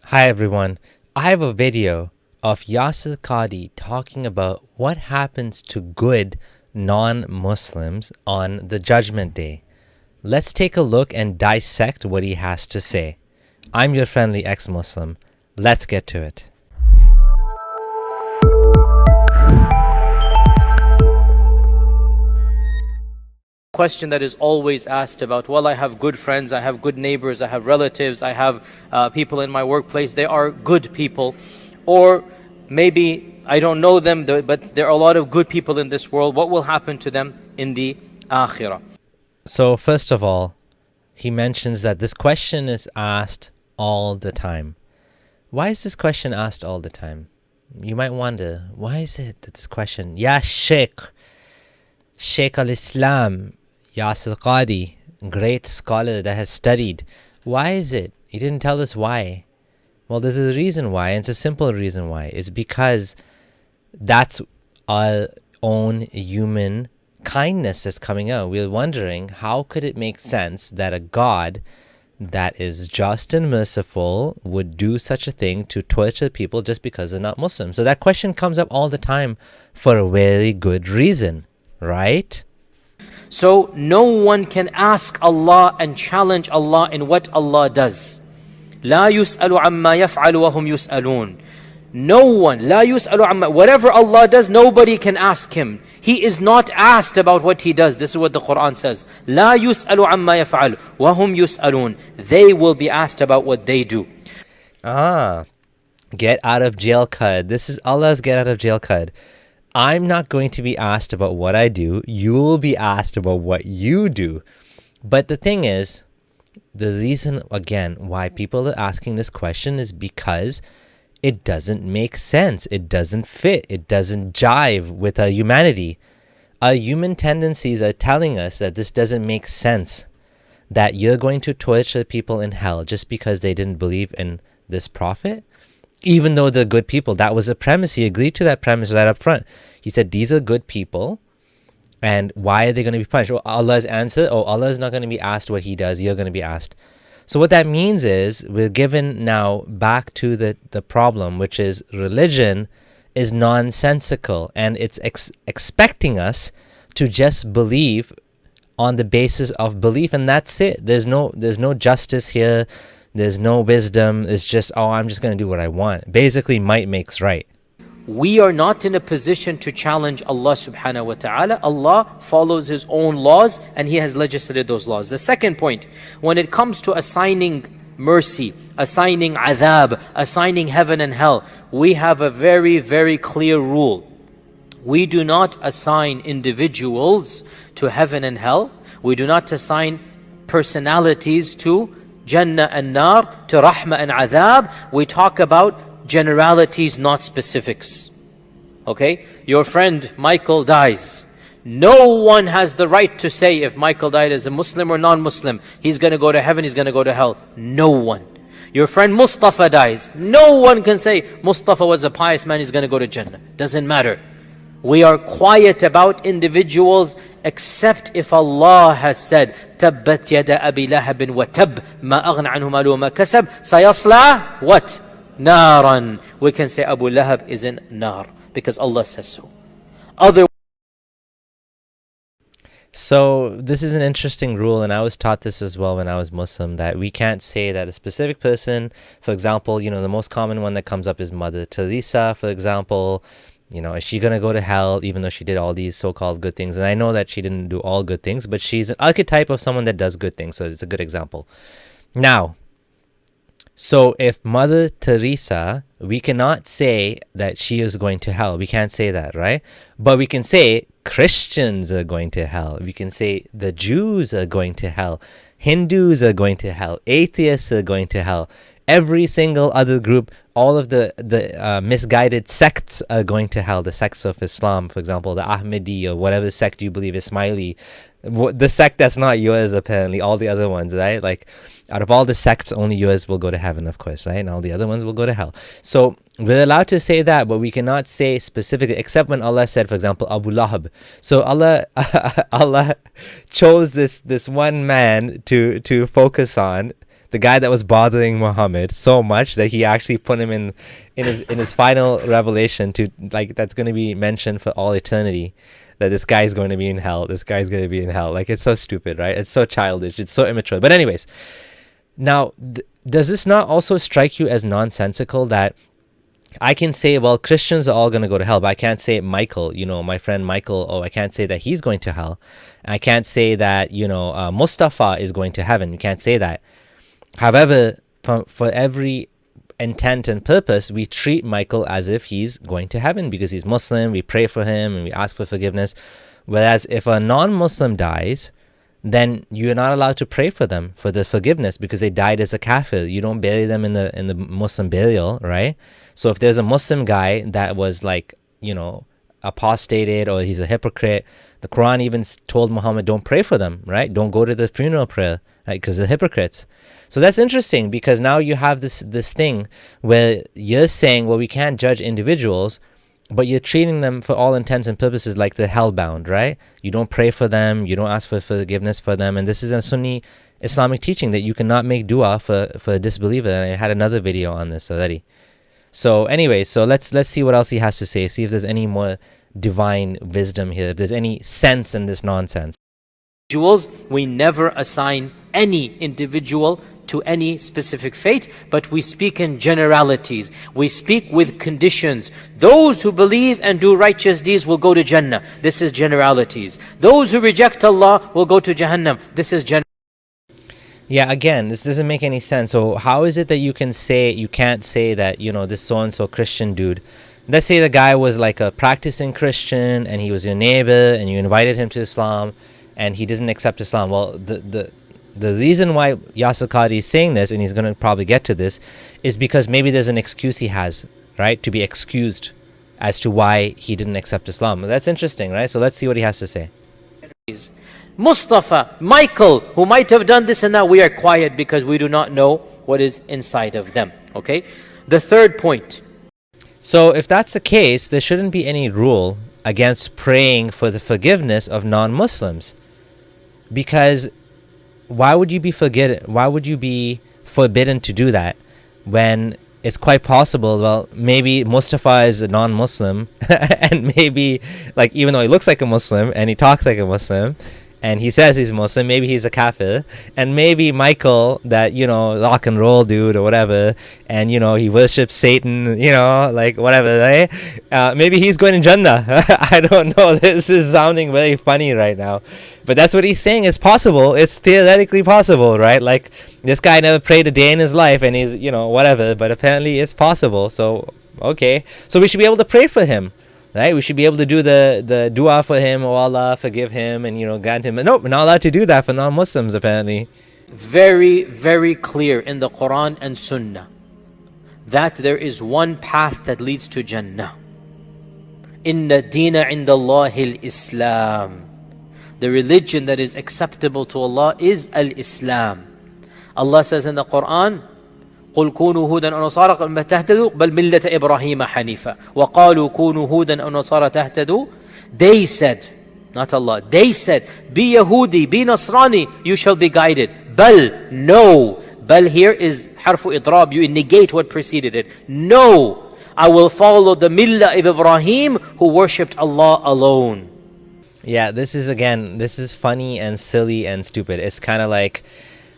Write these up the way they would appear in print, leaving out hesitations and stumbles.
Hi everyone, I have a video of Yasir Qadhi talking about what happens to good non-Muslims on the Judgment Day. Let's take a look and dissect what he has to say. I'm your friendly ex-Muslim. Let's get to it. Question that is always asked about, well, I have good friends, I have good neighbors, I have relatives, I have people in my workplace, they are good people. Or maybe I don't know them, but there are a lot of good people in this world. What will happen to them in the akhirah? So first of all, he mentions that this question is asked all the time. Why is this question asked all the time? You might wonder, why is it that this question, Ya Sheikh al-Islam, Yasir Qadhi, great scholar that has studied. Why is it? He didn't tell us why. Well, there's a reason why, and it's a simple reason why. It's because that's our own human kindness that's coming out. We're wondering, how could it make sense that a God that is just and merciful would do such a thing to torture people just because they're not Muslim? So that question comes up all the time for a very good reason, right? So no one can ask Allah and challenge Allah in what Allah does. لا يسأل عما يفعل وهم يسألون. No one, لا يسأل عما, whatever Allah does, nobody can ask Him. He is not asked about what He does. This is what the Quran says. لا يسأل عما يفعل وهم يسألون. They will be asked about what they do. Get out of jail card. This is Allah's get out of jail card. I'm not going to be asked about what I do. You will be asked about what you do. But the thing is, the reason, again, why people are asking this question is because it doesn't make sense. It doesn't fit. It doesn't jive with our humanity. Our human tendencies are telling us that this doesn't make sense. That you're going to torture people in hell just because they didn't believe in this prophet. Even though they're good people, that was a premise. He agreed to that premise right up front. He said, these are good people, and why are they going to be punished? Oh, Allah's answer, Allah is not going to be asked what He does, you're going to be asked. So what that means is, we're given now back to the problem, which is religion is nonsensical, and it's expecting us to just believe on the basis of belief, and that's it. There's no justice here. There's no wisdom. It's just, I'm just going to do what I want. Basically, might makes right. We are not in a position to challenge Allah subhanahu wa ta'ala. Allah follows His own laws and He has legislated those laws. The second point, when it comes to assigning mercy, assigning adhab, assigning heaven and hell, we have a very, very clear rule. We do not assign individuals to heaven and hell. We do not assign personalities to Jannah and Nar, to Rahmah and Adhab. We talk about generalities, not specifics. Okay? Your friend Michael dies. No one has the right to say if Michael died as a Muslim or non-Muslim, he's going to go to heaven, he's going to go to hell. No one. Your friend Mustafa dies. No one can say Mustafa was a pious man, he's going to go to Jannah. Doesn't matter. We are quiet about individuals except if Allah has said, تَبَّتْ يَدَ أَبِي لَهَبٍ وَتَبْ مَا أَغْنَ عَنْهُ مَالُهُ وَمَا كَسَبْ سَيَصْلَى what? نَارًا. We can say Abu Lahab is in nar because Allah says so. So this is an interesting rule, and I was taught this as well when I was Muslim, that we can't say that a specific person, for example, the most common one that comes up is Mother Teresa, for example. Is she going to go to hell even though she did all these so-called good things? And I know that she didn't do all good things, but she's an archetype of someone that does good things, so it's a good example. Now, so if Mother Teresa, we cannot say that she is going to hell. We can't say that, right? But we can say Christians are going to hell. We can say the Jews are going to hell. Hindus are going to hell. Atheists are going to hell. Every single other group, all of the misguided sects are going to hell. The sects of Islam, for example, the Ahmadi or whatever sect you believe, Ismaili, the sect that's not yours apparently, all the other ones, right? Like, out of all the sects, only yours will go to heaven, of course, right? And all the other ones will go to hell. So we're allowed to say that, but we cannot say specifically, except when Allah said, for example, Abu Lahab. So Allah chose this one man to focus on, the guy that was bothering Muhammad so much that he actually put him in his final revelation to, like, that's going to be mentioned for all eternity, that this guy's going to be in hell. This guy's going to be in hell. Like, it's so stupid, right? It's so childish. It's so immature. But anyways, now, does this not also strike you as nonsensical that I can say, well, Christians are all going to go to hell, but I can't say Michael, my friend Michael, I can't say that he's going to hell. I can't say that, Mustafa is going to heaven. You can't say that. However, for every intent and purpose, we treat Michael as if he's going to heaven because he's Muslim. We pray for him and we ask for forgiveness. Whereas if a non-Muslim dies, then you're not allowed to pray for them for the forgiveness because they died as a kafir. You don't bury them in the Muslim burial, right? So if there's a Muslim guy that was apostated or he's a hypocrite, the Quran even told Muhammad, don't pray for them, right? Don't go to the funeral prayer, right? Because they're hypocrites. So that's interesting because now you have this thing where you're saying, well, we can't judge individuals, but you're treating them for all intents and purposes like they're hellbound, right? You don't pray for them, you don't ask for forgiveness for them, and this is a Sunni Islamic teaching that you cannot make dua for a disbeliever. And I had another video on this already. So anyway, so let's see what else he has to say, see if there's any more divine wisdom here, if there's any sense in this nonsense. We never assign any individual to any specific fate, but we speak in generalities. We speak with conditions. Those who believe and do righteous deeds will go to Jannah. This is generalities. Those who reject Allah will go to Jahannam. This is generalities. Yeah, again, this doesn't make any sense. So how is it that you can't say that, this so-and-so Christian dude, let's say the guy was like a practicing Christian and he was your neighbor and you invited him to Islam and he doesn't accept Islam. Well, the reason why Yasir Qadhi is saying this, and he's going to probably get to this, is because maybe there's an excuse he has, right? To be excused as to why he didn't accept Islam. That's interesting, right? So let's see what he has to say. Mustafa, Michael, who might have done this and that, we are quiet because we do not know what is inside of them. Okay? The third point. So if that's the case, there shouldn't be any rule against praying for the forgiveness of non-Muslims. Because why would you be forbidden to do that when it's quite possible, well, maybe Mustafa is a non-Muslim and maybe, like, even though he looks like a Muslim and he talks like a Muslim and he says he's Muslim, maybe he's a kafir, and maybe Michael, that, rock and roll dude or whatever, and, he worships Satan, like whatever, right? Maybe he's going to Jannah. I don't know. This is sounding very funny right now. But that's what he's saying. It's possible. It's theoretically possible, right? Like, this guy never prayed a day in his life and he's, whatever, but apparently it's possible. So, okay. So we should be able to pray for him, right? We should be able to do the dua for him, oh Allah, forgive him, and, grant him. No, we're not allowed to do that for non-Muslims, apparently. Very, very clear in the Quran and Sunnah that there is one path that leads to Jannah. Inna deena indallahi al-Islam. The religion that is acceptable to Allah is al-Islam. Allah says in the Quran, قُلْ كُونُوا هُودًا أَوْ نَصَارَىٰ بَلْ تَهْتَدُوا بَلْ مِلَّةَ إِبْرَاهِيمَ حَنِيفًا وَقَالُوا كُونُوا هُودًا أَوْ نَصَارَىٰ تَهْتَدُوا. They said, not Allah, they said, be Yahudi, be Nasrani, you shall be guided. Bal, no. Bal here is harfu idrab, you negate what preceded it. No, I will follow the millah of Ibrahim who worshipped Allah alone. Yeah, this is funny and silly and stupid. It's kind of like,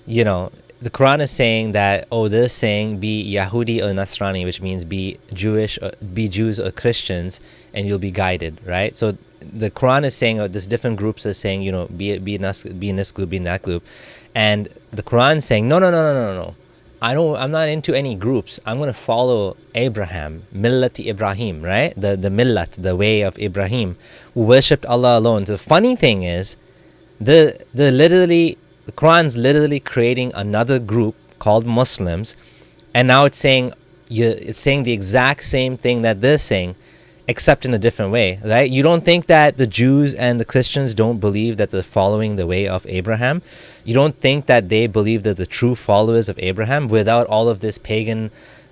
the Quran is saying that, they're saying be Yahudi or Nasrani, which means be Jewish, be Jews or Christians, and you'll be guided, right? So the Quran is saying, there's different groups are saying, be in this group, be in that group, and the Quran is saying, no. I'm not into any groups. I'm going to follow Abraham, Millat Ibrahim, right? The Millat, the way of Ibrahim, who worshipped Allah alone. The funny thing is, the Quran's literally creating another group called Muslims, and now it's saying the exact same thing that they're saying, except in a different way, right? You don't think that the Jews and the Christians don't believe that they're following the way of Abraham? You don't think that they believe that the true followers of Abraham, without all of this pagan,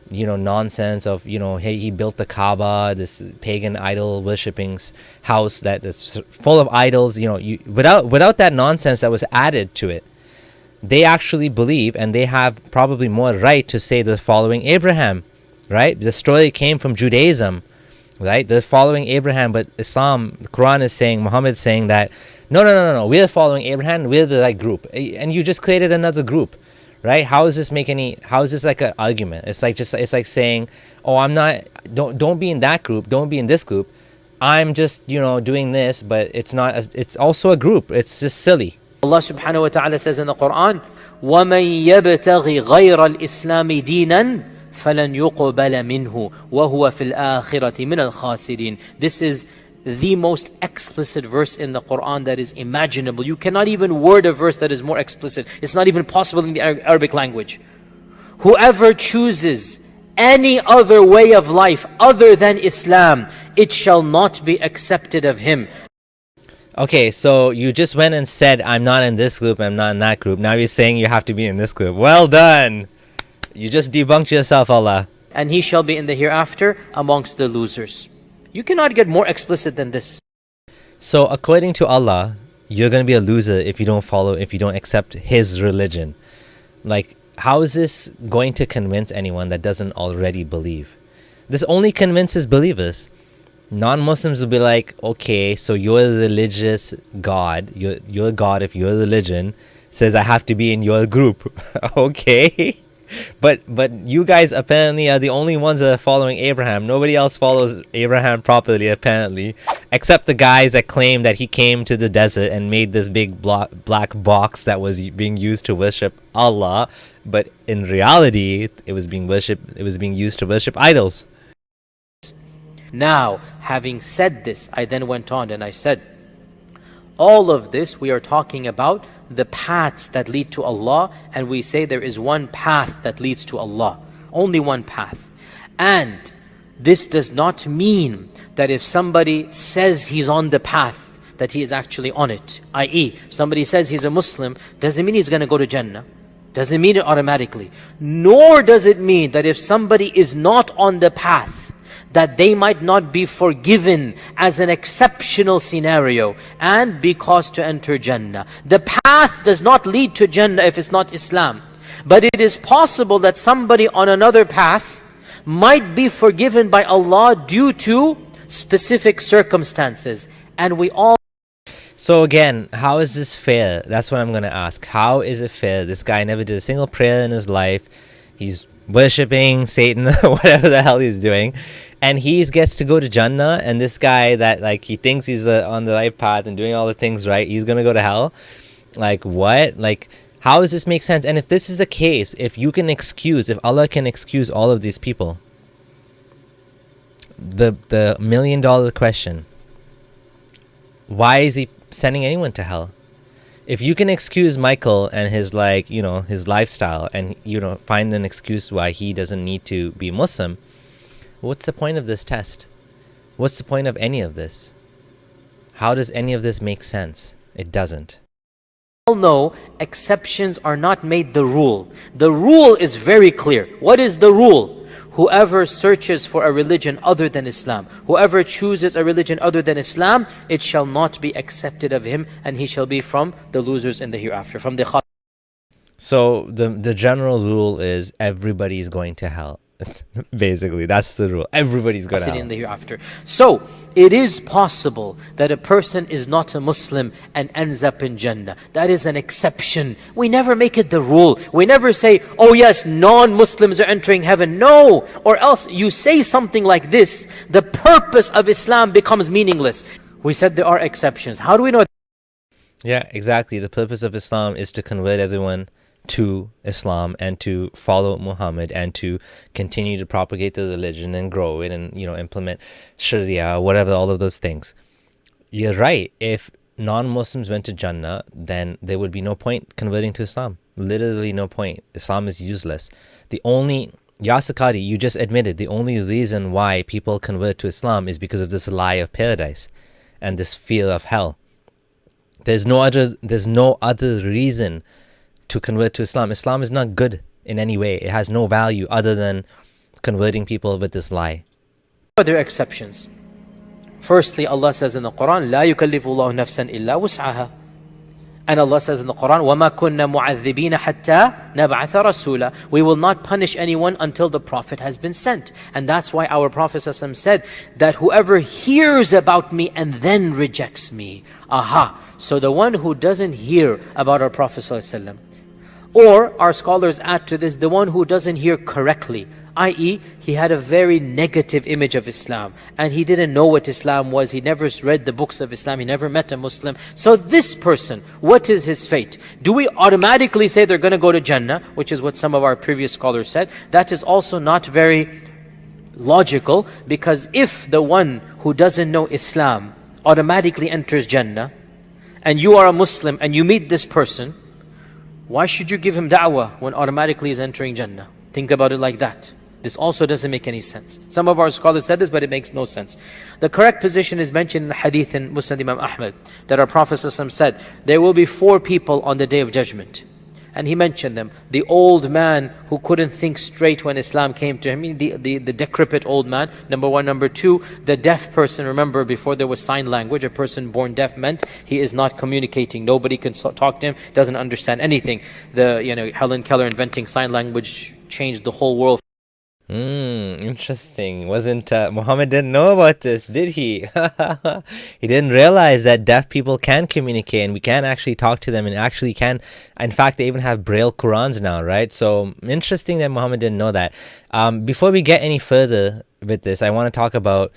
nonsense of, hey, he built the Kaaba, this pagan idol worshipping house that is full of idols, without that nonsense that was added to it, they actually believe, and they have probably more right to say they're following Abraham, right? The story came from Judaism, right? They're following Abraham, but Islam, the Quran is saying, Muhammad is saying that, no, we're following Abraham, we're the right group. And you just created another group, right? How is this like an argument? It's like saying, oh, I'm not, don't be in that group, don't be in this group. I'm just, doing this, but it's not, it's also a group. It's just silly. Allah subhanahu wa ta'ala says in the Quran, وَمَن يَبْتَغِ غَيْرَ الْإِسْلَامِ دِينًا فَلَنْ يُقْبَلَ مِنْهُ وَهُوَ فِي الْآخِرَةِ مِنَ الْخَاسِرِينَ. This is the most explicit verse in the Quran that is imaginable. You cannot even word a verse that is more explicit. It's not even possible in the Arabic language. Whoever chooses any other way of life other than Islam, it shall not be accepted of him. Okay, so you just went and said, I'm not in this group, I'm not in that group. Now you're saying you have to be in this group. Well done. You just debunked yourself, Allah. And he shall be in the hereafter amongst the losers. You cannot get more explicit than this. So according to Allah, you're going to be a loser if you don't accept his religion. Like, how is this going to convince anyone that doesn't already believe? This only convinces believers. Non-Muslims will be like, okay, so your religious God, your God of your religion says I have to be in your group. Okay. But you guys apparently are the only ones that are following Abraham. Nobody else follows Abraham properly, apparently, except the guys that claim that he came to the desert and made this big black box that was being used to worship Allah. But in reality, it was being used to worship idols. Now, having said this, I then went on and I said, all of this we are talking about the paths that lead to Allah, and we say there is one path that leads to Allah, only one path. And this does not mean that if somebody says he's on the path, that he is actually on it. I.e., somebody says he's a Muslim, doesn't mean he's going to go to Jannah. Doesn't mean it automatically. Nor does it mean that if somebody is not on the path, that they might not be forgiven as an exceptional scenario and be caused to enter Jannah. The path does not lead to Jannah if it's not Islam. But it is possible that somebody on another path might be forgiven by Allah due to specific circumstances. And we all... So again, how is this fair? That's what I'm going to ask. How is it fair? This guy never did a single prayer in his life. He's worshipping Satan, whatever the hell he's doing. And he gets to go to Jannah, and this guy that he thinks he's on the right path and doing all the things right, he's going to go to hell? Like, what? Like, how does this make sense? And if this is the case, if Allah can excuse all of these people, the $1 million question, why is he sending anyone to hell? If you can excuse Michael and his his lifestyle, and find an excuse why he doesn't need to be Muslim, what's the point of this test? What's the point of any of this? How does any of this make sense? It doesn't. all know exceptions are not made the rule. The rule is very clear. What is the rule? Whoever searches for a religion other than Islam, whoever chooses a religion other than Islam, it shall not be accepted of him, and he shall be from the losers in the hereafter, from the So the general rule is everybody is going to hell. Basically, that's the rule. Everybody's going to hell in the hereafter. So it is possible that a person is not a Muslim and ends up in Jannah. That is an exception. We never make it the rule. We never say, oh yes, non-Muslims are entering heaven. No, or else you say something like this, the purpose of Islam becomes meaningless. We said there are exceptions. How do we know? Yeah, exactly. The purpose of Islam is to convert everyone to Islam and to follow Muhammad and to continue to propagate the religion and grow it and implement Sharia, whatever, all of those things. You're right. If non-Muslims went to Jannah, then there would be no point converting to Islam. Literally no point. Islam is useless. Yasir Qadhi, you just admitted the only reason why people convert to Islam is because of this lie of paradise and this fear of hell. There's no other reason to convert to Islam. Islam is not good in any way. It has no value other than converting people with this lie. Other exceptions. Firstly, Allah says in the Quran, لا يكلف الله نفسا إلا وسعها. And Allah says in the Quran, وَمَا كُنَّا مُعَذِّبِينَ حَتَّى نَبْعَثَ رَسُولًا. We will not punish anyone until the Prophet has been sent. And that's why our Prophet ﷺ said that whoever hears about me and then rejects me. Aha! So the one who doesn't hear about our Prophet ﷺ, or our scholars add to this, the one who doesn't hear correctly, i.e., he had a very negative image of Islam and he didn't know what Islam was, he never read the books of Islam, he never met a Muslim. So this person, what is his fate? Do we automatically say they're going to go to Jannah, which is what some of our previous scholars said? That is also not very logical, because if the one who doesn't know Islam automatically enters Jannah, and you are a Muslim and you meet this person, why should you give him da'wah when automatically he's entering Jannah? Think about it like that. This also doesn't make any sense. Some of our scholars said this, but it makes no sense. The correct position is mentioned in the hadith in Musnad Imam Ahmad, that our Prophet ﷺ said, there will be 4 people on the Day of Judgment. And he mentioned them. The old man who couldn't think straight when Islam came to him, the decrepit old man, number 1. Number 2, the deaf person. Remember, before there was sign language, a person born deaf meant he is not communicating. Nobody can talk to him, doesn't understand anything. Helen Keller inventing sign language changed the whole world. Interesting. Wasn't Muhammad didn't know about this, did he? He didn't realize that deaf people can communicate and we can actually talk to them and actually can. In fact, they even have Braille Qurans now, right? So interesting that Muhammad didn't know that. Before we get any further with this, I want to talk about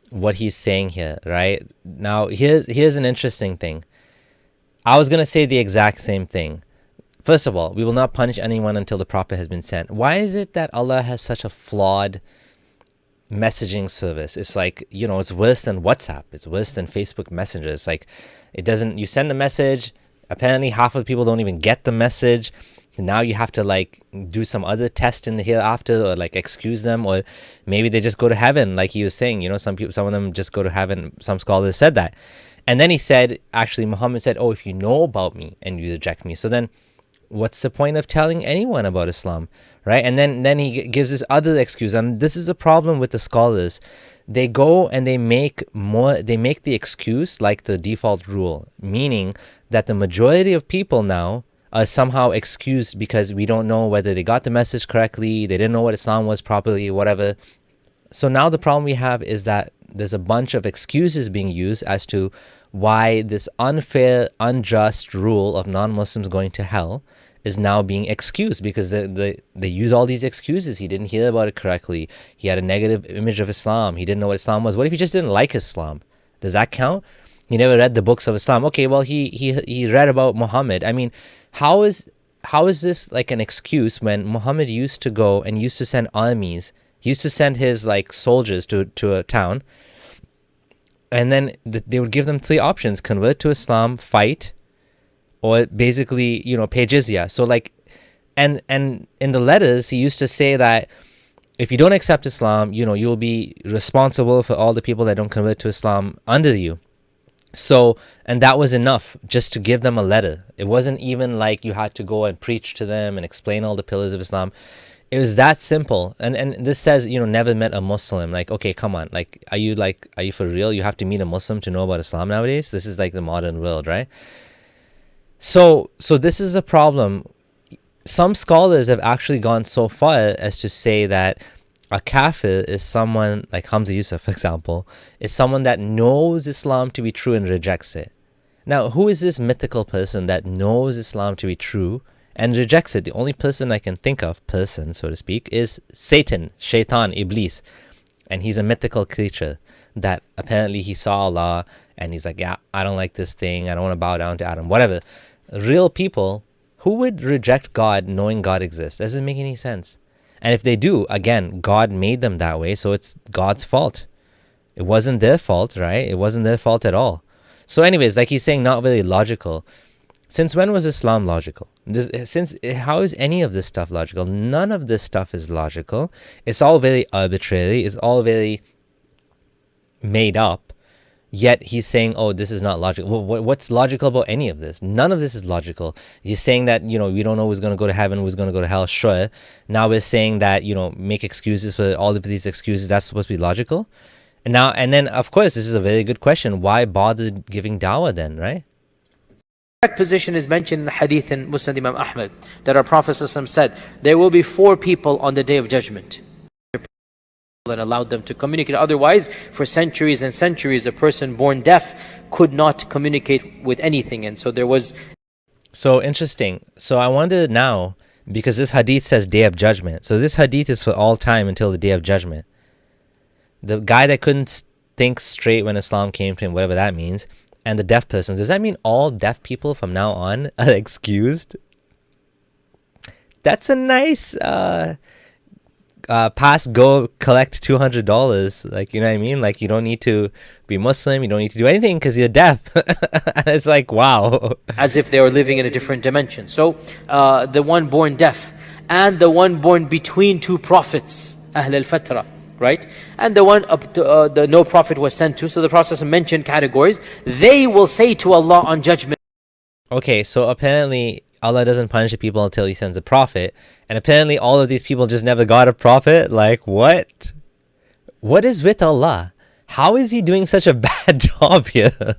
what he's saying here, right? Now, here's an interesting thing. I was going to say the exact same thing. First of all, we will not punish anyone until the Prophet has been sent. Why is it that Allah has such a flawed messaging service? It's like, it's worse than WhatsApp. It's worse than Facebook Messenger. It's like, you send a message, apparently half of the people don't even get the message. Now you have to do some other test in the hereafter, or excuse them, or maybe they just go to heaven, like he was saying. Some of them just go to heaven. Some scholars said that. And then Muhammad said, oh, if you know about me and you reject me, so then what's the point of telling anyone about Islam, right? And then he gives this other excuse, and this is the problem with the scholars. They go and they make the excuse like the default rule, meaning that the majority of people now are somehow excused because we don't know whether they got the message correctly, they didn't know what Islam was properly, whatever. So now the problem we have is that there's a bunch of excuses being used as to why this unfair, unjust rule of non-Muslims going to hell is now being excused, because they use all these excuses. He didn't hear about it correctly. He had a negative image of Islam. He didn't know what Islam was. What if he just didn't like Islam? Does that count? He never read the books of Islam. Okay, well, he read about Muhammad. I mean, how is this like an excuse when Muhammad used to go and used to send armies? He used to send his soldiers to a town, and then they would give them 3 options: convert to Islam, fight, or basically, pay jizya. So and in the letters, he used to say that if you don't accept Islam, you'll be responsible for all the people that don't convert to Islam under you. So, and that was enough just to give them a letter. It wasn't even like you had to go and preach to them and explain all the pillars of Islam. It was that simple. And this says, never met a Muslim. Okay, come on. Are you for real? You have to meet a Muslim to know about Islam nowadays? This is the modern world, right? So this is a problem. Some scholars have actually gone so far as to say that a kafir is someone, like Hamza Yusuf, for example, is someone that knows Islam to be true and rejects it. Now, who is this mythical person that knows Islam to be true and rejects it? The only person I can think of, so to speak, is Satan, Shaitan, Iblis. And he's a mythical creature that apparently he saw Allah and he's like, yeah, I don't like this thing. I don't want to bow down to Adam, whatever. Real people, who would reject God knowing God exists? Doesn't make any sense. And if they do, again, God made them that way, so it's God's fault. It wasn't their fault, right? It wasn't their fault at all. So anyways, like he's saying, not very logical. Since when was Islam logical? How is any of this stuff logical? None of this stuff is logical. It's all very arbitrary. It's all very made up. Yet he's saying, oh, this is not logical. Well, what's logical about any of this? None of this is logical. You're saying that, we don't know who's going to go to heaven, who's going to go to hell. Sure. Now we're saying that, make excuses for all of these excuses. That's supposed to be logical. And then, of course, this is a very good question. Why bother giving dawah then, right? correct position is mentioned in the hadith in Musnad Imam Ahmad that our Prophet ﷺ said, there will be 4 people on the Day of Judgment. And allowed them to communicate. Otherwise, for centuries and centuries, a person born deaf could not communicate with anything. And so there was... So interesting. So I wonder now, because this hadith says Day of Judgment. So this hadith is for all time until the Day of Judgment. The guy that couldn't think straight when Islam came to him, whatever that means, and the deaf person, does that mean all deaf people from now on are excused? That's a nice... pass, go collect $200. Like, you know what I mean? Like, you don't need to be Muslim, you don't need to do anything because you're deaf. And it's like, wow. As if they were living in a different dimension. So the one born deaf and the one born between 2 prophets, Ahl al-Fatra, right? And the one the no prophet was sent to. So the Prophet mentioned categories. They will say to Allah on judgment. Okay, so apparently Allah doesn't punish the people until he sends a prophet. And apparently all of these people just never got a prophet. Like, what? What is with Allah? How is he doing such a bad job here?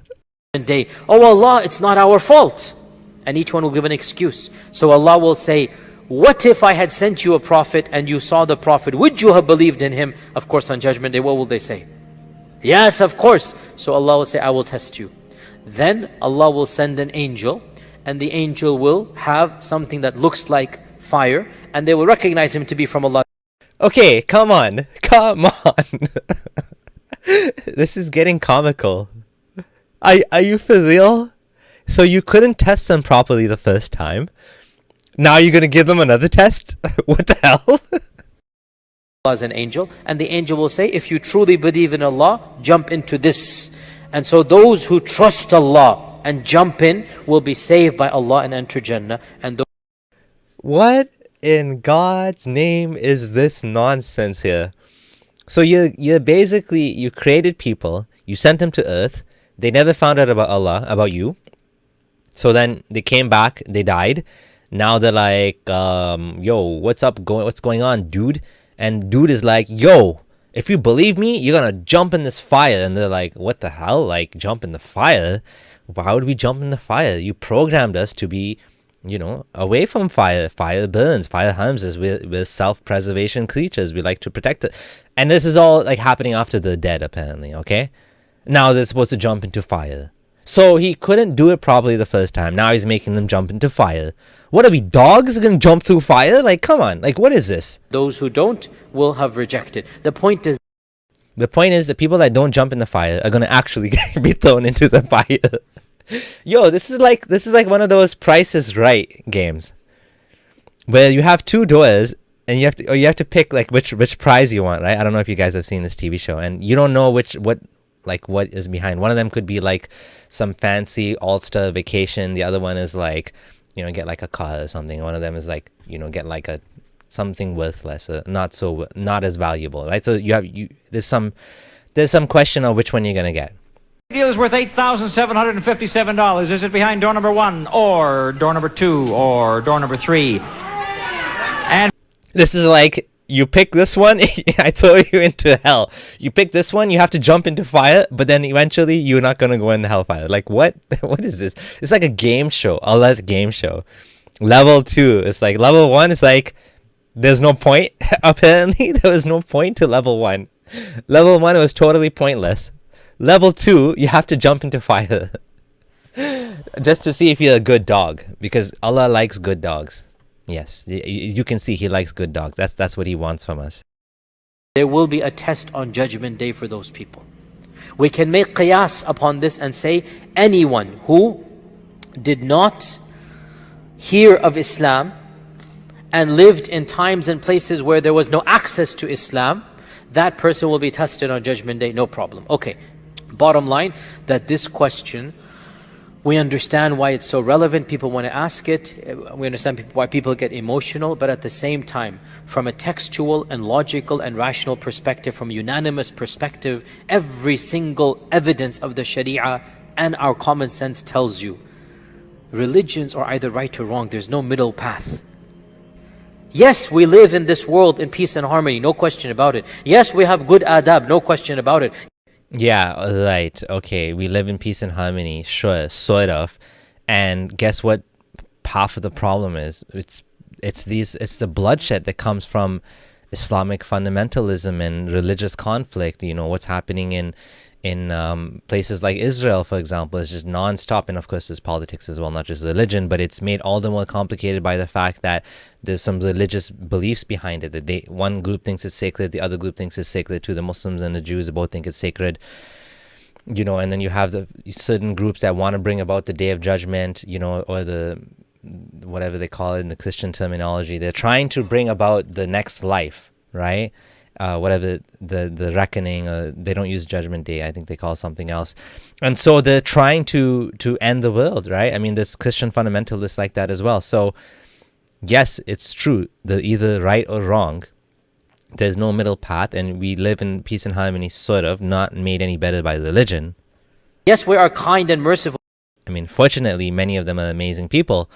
Day, oh Allah, it's not our fault. And each one will give an excuse. So Allah will say, what if I had sent you a prophet and you saw the prophet? Would you have believed in him? Of course, on Judgment Day, what will they say? Yes, of course. So Allah will say, I will test you. Then Allah will send an angel, and the angel will have something that looks like fire, and they will recognize him to be from Allah. Okay, come on. This is getting comical. Are you for real? So you couldn't test them properly the first time. Now you're going to give them another test? What the hell? Allah is an angel, and the angel will say, if you truly believe in Allah, jump into this. And so those who trust Allah and jump in will be saved by Allah and enter Jannah. And what in God's name is this nonsense here? So you're basically, you created people, you sent them to earth, they never found out about Allah, about you. So then they came back, they died. Now they're like, yo, what's going on, dude? And dude is like, yo, if you believe me, you're gonna jump in this fire. And they're like, what the hell? Like, jump in the fire? Why would we jump in the fire? You programmed us to be, away from fire. Fire burns, fire harms us. We're self-preservation creatures. We like to protect it. And this is all like happening after they're dead, apparently, okay? Now they're supposed to jump into fire. So he couldn't do it properly the first time. Now he's making them jump into fire. What are we, dogs? Are going to jump through fire? Like, come on. Like, what is this? those who don't will have rejected. The point is the people that don't jump in the fire are going to actually be thrown into the fire. Yo, this is like one of those Price is Right games where you have 2 doors and you have to pick like which prize you want, right? I don't know if you guys have seen this TV show, and you don't know what is behind. One of them could be like some fancy All-Star vacation. The other one is like, get like a car or something. One of them is like, get like something worthless, not as valuable, right? So there's some question of which one you're gonna get. The deal is worth $8,757. Is it behind door number 1 or door number 2 or door number 3? And this is like, you pick this one, I throw you into hell. You pick this one, you have to jump into fire, but then eventually you're not going to go in the hellfire. Like, what? What is this? It's like a game show, Allah's game show. Level 2, it's like, level 1 is like, there's no point. Apparently, there was no point to level 1. Level 1 was totally pointless. Level 2, you have to jump into fire. Just to see if you're a good dog, because Allah likes good dogs. Yes, you can see he likes good dogs. That's what he wants from us. there will be a test on Judgment Day for those people. We can make qiyas upon this and say anyone who did not hear of Islam and lived in times and places where there was no access to Islam, that person will be tested on Judgment Day, no problem. Okay, bottom line, that this question, we understand why it's so relevant, people want to ask it, we understand why people get emotional, but at the same time, from a textual and logical and rational perspective, from a unanimous perspective, every single evidence of the Sharia and our common sense tells you, religions are either right or wrong, there's no middle path. Yes, we live in this world in peace and harmony, no question about it. Yes, we have good adab, no question about it. Yeah, right. Okay, we live in peace and harmony, sure, sort of. And guess what half of the problem is? It's the bloodshed that comes from Islamic fundamentalism and religious conflict. You know, what's happening in places like Israel, for example, is just non-stop. And of course there's politics as well, not just religion, but it's made all the more complicated by the fact that there's some religious beliefs behind it, that one group thinks it's sacred, the other group thinks it's sacred too. The Muslims and the Jews both think it's sacred, you know. And then you have the certain groups that want to bring about the day of judgment, you know, or the whatever they call it in the Christian terminology. They're trying to bring about the next life, right? Whatever the reckoning, they don't use Judgment Day. I think they call it something else. And so they're trying to end the world, right? I mean, there's Christian fundamentalists like that as well. So yes, it's true. They're either right or wrong. There's no middle path, and we live in peace and harmony, sort of, not made any better by religion. Yes, we are kind and merciful. I mean, fortunately, many of them are amazing people.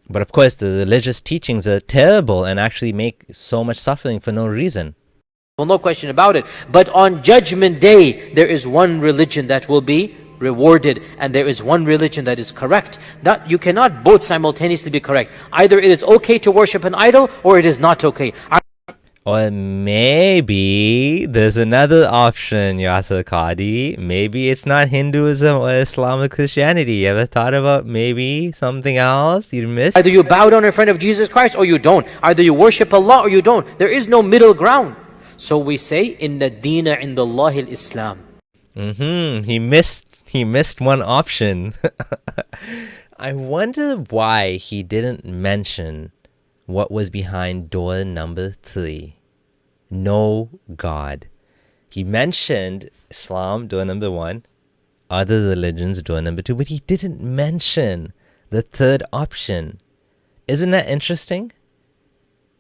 But of course, the religious teachings are terrible and actually make so much suffering for no reason. Well, no question about it. But on Judgment Day, there is one religion that will be rewarded, and there is one religion that is correct. That you cannot both simultaneously be correct. Either it is okay to worship an idol, or it is not okay. Or maybe there's another option, Yasir Qadhi. Maybe it's not Hinduism or Islamic Christianity. You ever thought about maybe something else you missed? Either you bow down in front of Jesus Christ or you don't. Either you worship Allah or you don't. There is no middle ground. So we say, Inna Deena Indallahi al-Islam. He missed one option. I wonder why he didn't mention what was behind door number 3. No God. He mentioned Islam, door number 1, other religions, door number 2, but he didn't mention the third option. Isn't that interesting?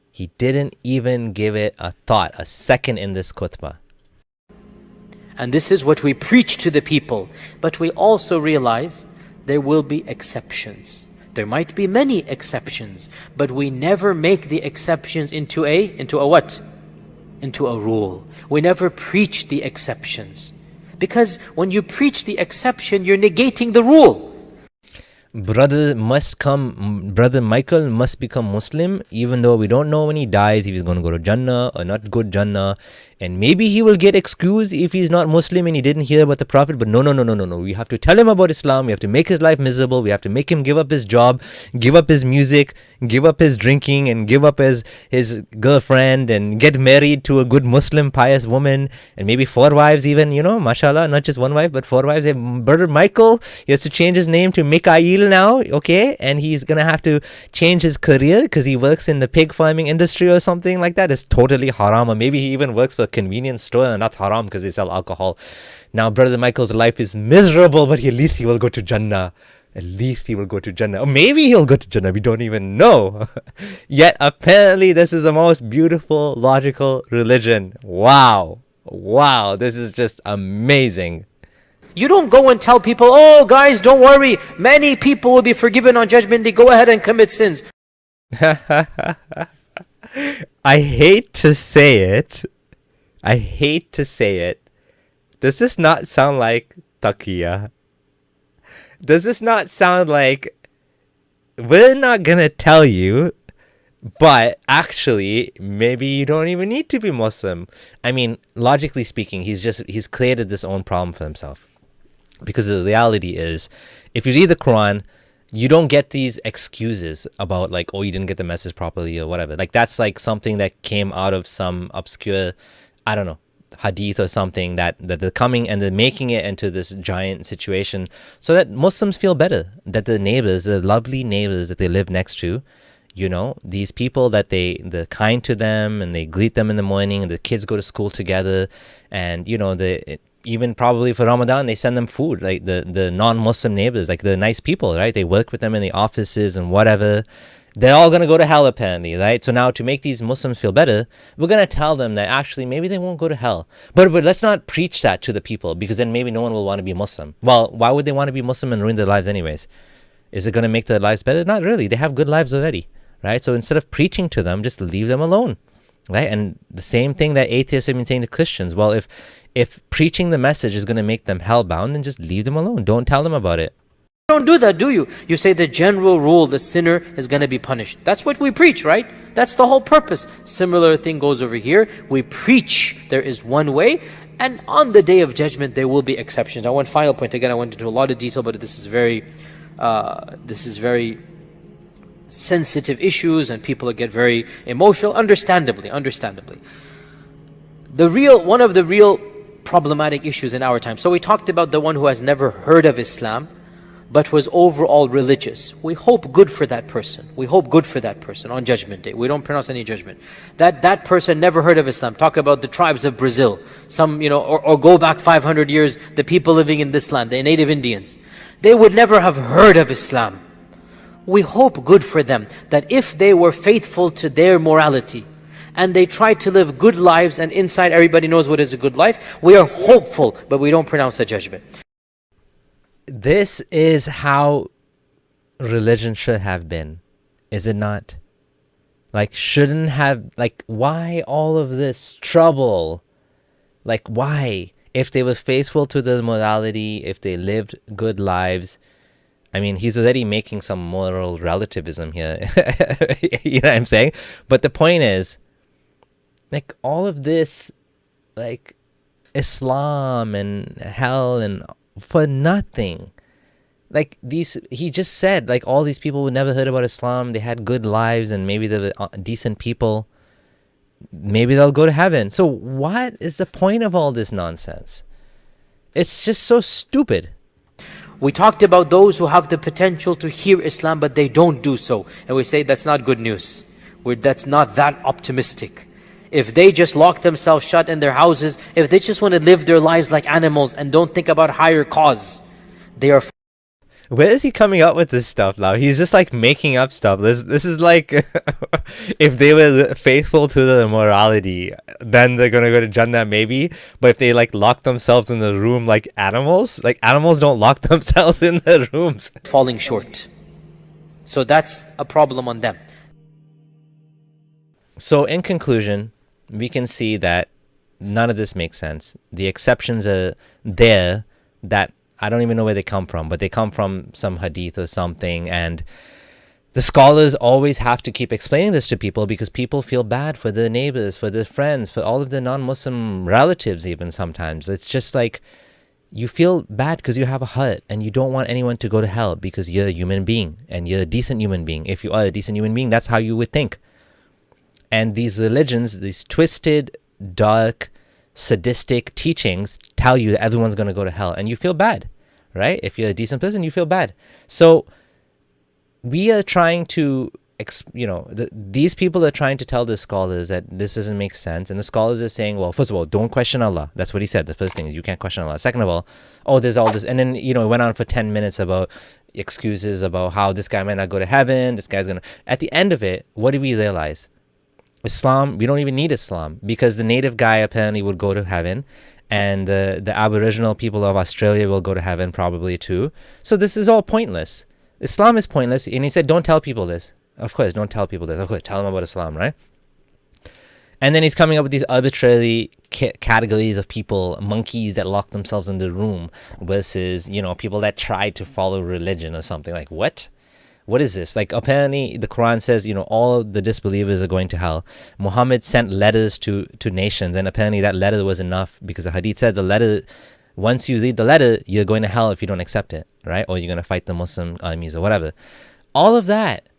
He didn't even give it a thought, a second in this khutbah. And this is what we preach to the people. But we also realize there will be exceptions. There might be many exceptions, but we never make the exceptions into a what? Into a rule. We never preach the exceptions. Because when you preach the exception, you're negating the rule. Brother Michael must become Muslim, even though we don't know when he dies if he's going to go to Jannah or not go to Jannah. And maybe he will get excused if he's not Muslim and he didn't hear about the Prophet. But no. We have to tell him about Islam. We have to make his life miserable. We have to make him give up his job, give up his music, give up his drinking, and give up his girlfriend, and get married to a good Muslim pious woman, and maybe 4 wives even, you know, mashallah, not just 1 wife, but 4 wives. Brother Michael, he has to change his name to Mikhail now, okay? And he's going to have to change his career because he works in the pig farming industry or something like that. It's totally haram. Or maybe he even works for a convenience store, and not haram because they sell alcohol. Now Brother Michael's life is miserable, but at least he will go to Jannah. At least he will go to Jannah. Or maybe he'll go to Jannah. We don't even know. Yet apparently this is the most beautiful, logical religion. Wow. This is just amazing. You don't go and tell people, oh guys, don't worry, many people will be forgiven on Judgment Day. Go ahead and commit sins. I hate to say it. Does this not sound like taqiyya? Does this not sound like we're not gonna tell you, but actually maybe you don't even need to be Muslim? I mean, logically speaking, he's created this own problem for himself. Because the reality is, if you read the Quran, you don't get these excuses about like, oh, you didn't get the message properly or whatever. Like that's like something that came out of some obscure, I don't know, hadith or something that they're coming and they're making it into this giant situation so that Muslims feel better, that the neighbors, the lovely neighbors that they live next to, you know, these people that they're kind to them and they greet them in the morning, and the kids go to school together, and you know, even probably for Ramadan they send them food, like the non-Muslim neighbors, like the nice people, right? They work with them in the offices and whatever. They're all going to go to hell apparently, right? So now to make these Muslims feel better, we're going to tell them that actually maybe they won't go to hell. But let's not preach that to the people, because then maybe no one will want to be Muslim. Well, why would they want to be Muslim and ruin their lives anyways? Is it going to make their lives better? Not really. They have good lives already, right? So instead of preaching to them, just leave them alone, right? And the same thing that atheists have been saying to Christians. Well, if preaching the message is going to make them hellbound, then just leave them alone. Don't tell them about it. don't do that, do you? You say the general rule, the sinner is going to be punished. That's what we preach, right? That's the whole purpose. Similar thing goes over here. We preach there is one way, and on the day of judgment there will be exceptions. Now, one final point. Again, I went into a lot of detail, but this is very sensitive issues, and people get very emotional. Understandably. One of the real problematic issues in our time. So we talked about the one who has never heard of Islam, but was overall religious. We hope good for that person. We hope good for that person on Judgment Day. We don't pronounce any judgment. That person never heard of Islam. Talk about the tribes of Brazil. Some, or go back 500 years, the people living in this land, the native Indians. They would never have heard of Islam. We hope good for them, that if they were faithful to their morality, and they try to live good lives, and inside everybody knows what is a good life, we are hopeful, but we don't pronounce a judgment. This is how religion should have been, is it not? Shouldn't have, why all of this trouble? Why? If they were faithful to the morality, if they lived good lives, I mean, he's already making some moral relativism here. You know what I'm saying? But the point is, all of this, Islam and hell and for nothing. He just said, all these people who never heard about Islam, they had good lives and maybe they were decent people. Maybe they'll go to heaven. So what is the point of all this nonsense? It's just so stupid. We talked about those who have the potential to hear Islam, but they don't do so. And we say that's not good news. That's not that optimistic. If they just lock themselves shut in their houses, if they just want to live their lives like animals and don't think about higher cause, they are... Where is he coming up with this stuff now? He's just making up stuff. This is if they were faithful to the morality, then they're gonna go to Jannah maybe. But if they lock themselves in the room like animals don't lock themselves in the rooms. Falling short. So that's a problem on them. So in conclusion, we can see that none of this makes sense. The exceptions are there that I don't even know where they come from, but they come from some hadith or something. And the scholars always have to keep explaining this to people because people feel bad for their neighbors, for their friends, for all of their non-Muslim relatives even sometimes. It's just you feel bad because you have a heart and you don't want anyone to go to hell because you're a human being and you're a decent human being. If you are a decent human being, that's how you would think. And these religions, these twisted, dark, sadistic teachings tell you that everyone's going to go to hell and you feel bad, right? If you're a decent person, you feel bad. So we are trying to, these people are trying to tell the scholars that this doesn't make sense. And the scholars are saying, well, first of all, don't question Allah. That's what he said. The first thing is you can't question Allah. Second of all, there's all this. And then, it went on for 10 minutes about excuses about how this guy might not go to heaven. This guy's going to, at the end of it, what do we realize? Islam, we don't even need Islam because the native guy apparently would go to heaven and the Aboriginal people of Australia will go to heaven probably too. So this is all pointless. Islam is pointless. And he said, don't tell people this. Of course, don't tell people this. Of course, tell them about Islam, right? And then he's coming up with these arbitrary categories of people, monkeys that lock themselves in the room versus, people that try to follow religion or something. What? What is this? Apparently the Quran says, all of the disbelievers are going to hell. Muhammad sent letters to nations, and apparently that letter was enough because the hadith said the letter, once you read the letter, you're going to hell if you don't accept it, right? Or you're going to fight the Muslim armies or whatever. All of that.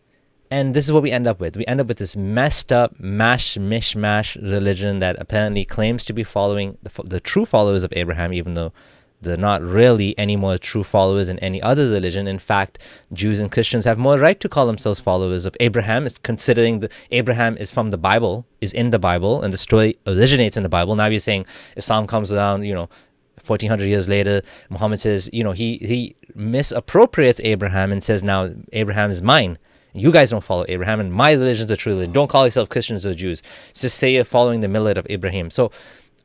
And this is what we end up with. We end up with this messed up, mishmash religion that apparently claims to be following the true followers of Abraham, even though they're not really any more true followers in any other religion. In fact, Jews and Christians have more right to call themselves followers of Abraham, is considering that Abraham is from the Bible, is in the Bible, and the story originates in the Bible. Now you're saying Islam comes around, 1400 years later. Muhammad says, he misappropriates Abraham and says, now Abraham is mine. You guys don't follow Abraham, and my religion is the true religion. Don't call yourself Christians or Jews. Just say you're following the millet of Abraham. So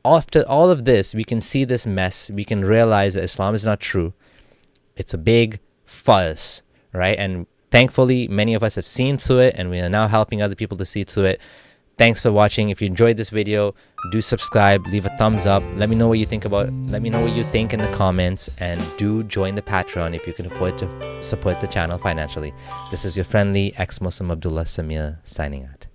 after all of this, we can see this mess. We can realize that Islam is not true. It's a big farce, right? And thankfully, many of us have seen through it, and we are now helping other people to see through it. Thanks for watching. If you enjoyed this video, do subscribe, leave a thumbs up. Let me know what you think in the comments, and do join the Patreon if you can afford to support the channel financially. This is your friendly ex-Muslim Abdullah Samir signing out.